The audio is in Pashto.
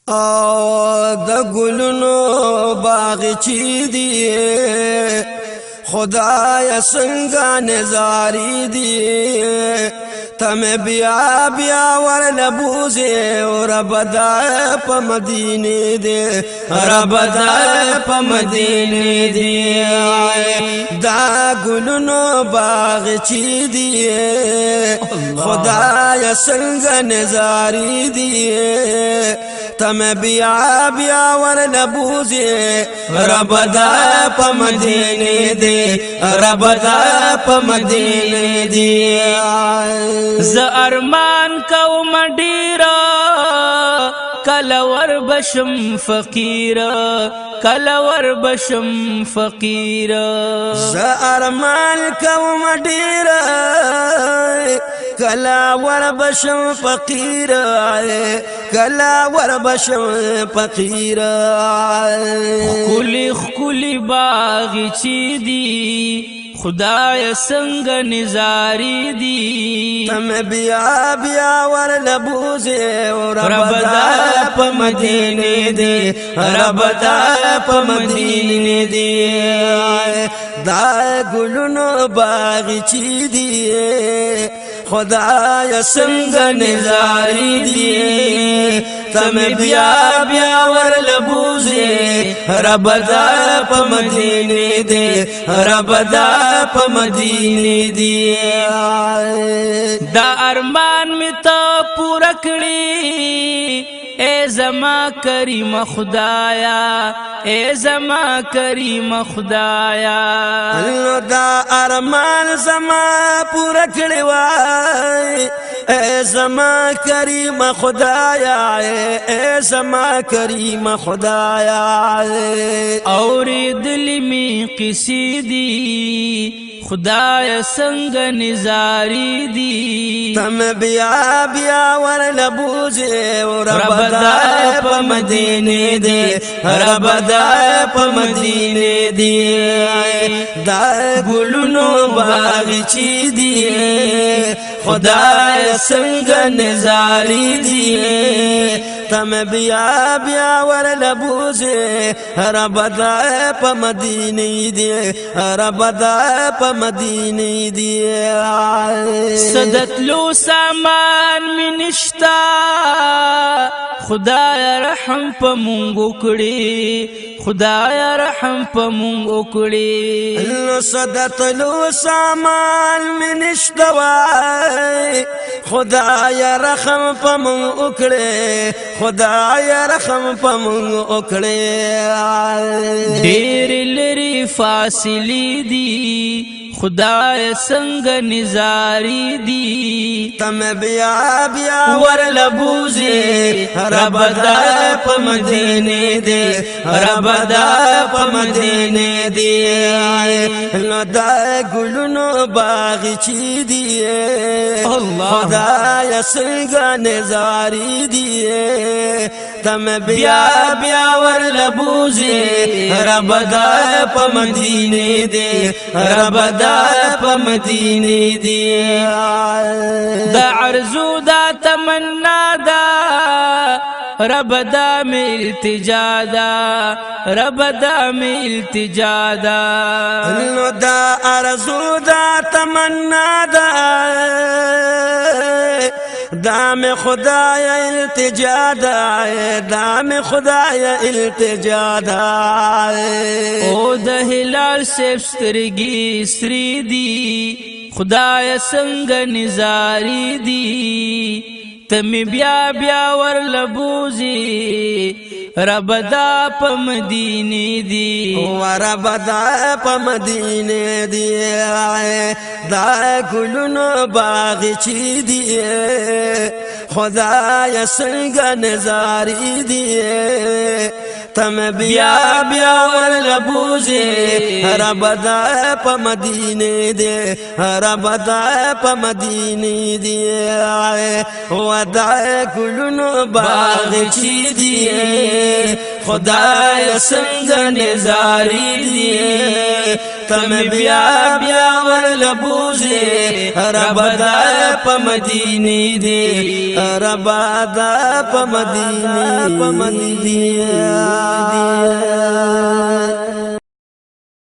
او د ګلونو باغ چی دی خدای څنګه نظاری دی تم بیا بیا ور لبوزه او رب دا په مدینه دی رب دا په مدینه دی دا ګلونو باغ چی دی خدای څنګه نظاری دی تم بیا بیا ور لبوزه رب دا په مدینه دی رب دا په مدینه دی ز ارمان کوم ډیرا کلور بشم فقیر کلور بشم فقیر ز ارمان کوم ډیرا کلور بشم فقیر کلور بشم فقیر خلی خلی باغ چی دی خدای څنګه نظاری دی تم بیا بیا ور لبوزه رب دا په مدینه دی رب دا په مدینه دی دا ګلونو باغ چی دی خدای څنګه نظاری دی تم بیا بیا ور لبوزه رب دا په مدینه دی رب دا په مدینه دی دا ارمان می ته پورا کړی اے زما کریم خدایا اے زما کریم خدایا دا ارمان زما پورا کړی وای اے زما کریم خدایا اے زما کریم خدایا اوریدلی می قصیدی خدای څنګه نظاری دی تم بیا بیا ور لبوزه رب دا په مدینه دی رب دا په مدینه دی دا ګلونو باغ چی دی خدای څنګه نظاری دی تم بیا بیا ور لبوزه رب دا په مدینه دی رب دا په مدینه دی صدت لو سامان می نشتا خدای رحم په مونږ وکړي خدای رحم په مونږ وکړي صدت لو سامان می نشتا خدای رحم په مونږ وکړي خدای رحم په مونږ وکړي ډېر لري فاصله دي خدای څنګه نظاری دی تم بیا بیا ور لبوزه رب دا په مدینه دی رب دا په مدینه دی نو دا ګلونو باغ چی دی خدای څنګه نظاری دی تم بیا بیا ور لبوزه رب دا په مدینه دی رب دا په مدینه دی دا عرضو دا تمنا دا رب دا می التجا دا رب دا می التجا دا نو دا عرضو دا تمنا دا دام خدای التجا دا دام خدای التجا دا او د هلال سیف سترګي سری دی خدای څنګه نظاری دی تم بیا بیا ور لبوزی رب دا په مدینه دی رب دا په مدینه دی دا ګلونو باغ چی دی خدای څنګه نظاری دی تم بیا بیا ور لبوزه رب دا په مدینه دی رب دا په مدینه دی ودا ګلونو باغ چی دی خدای څنګه نظاری دی تم بیا بیا ور لبوزه رب دا په مدینه دی رب دا په مدینه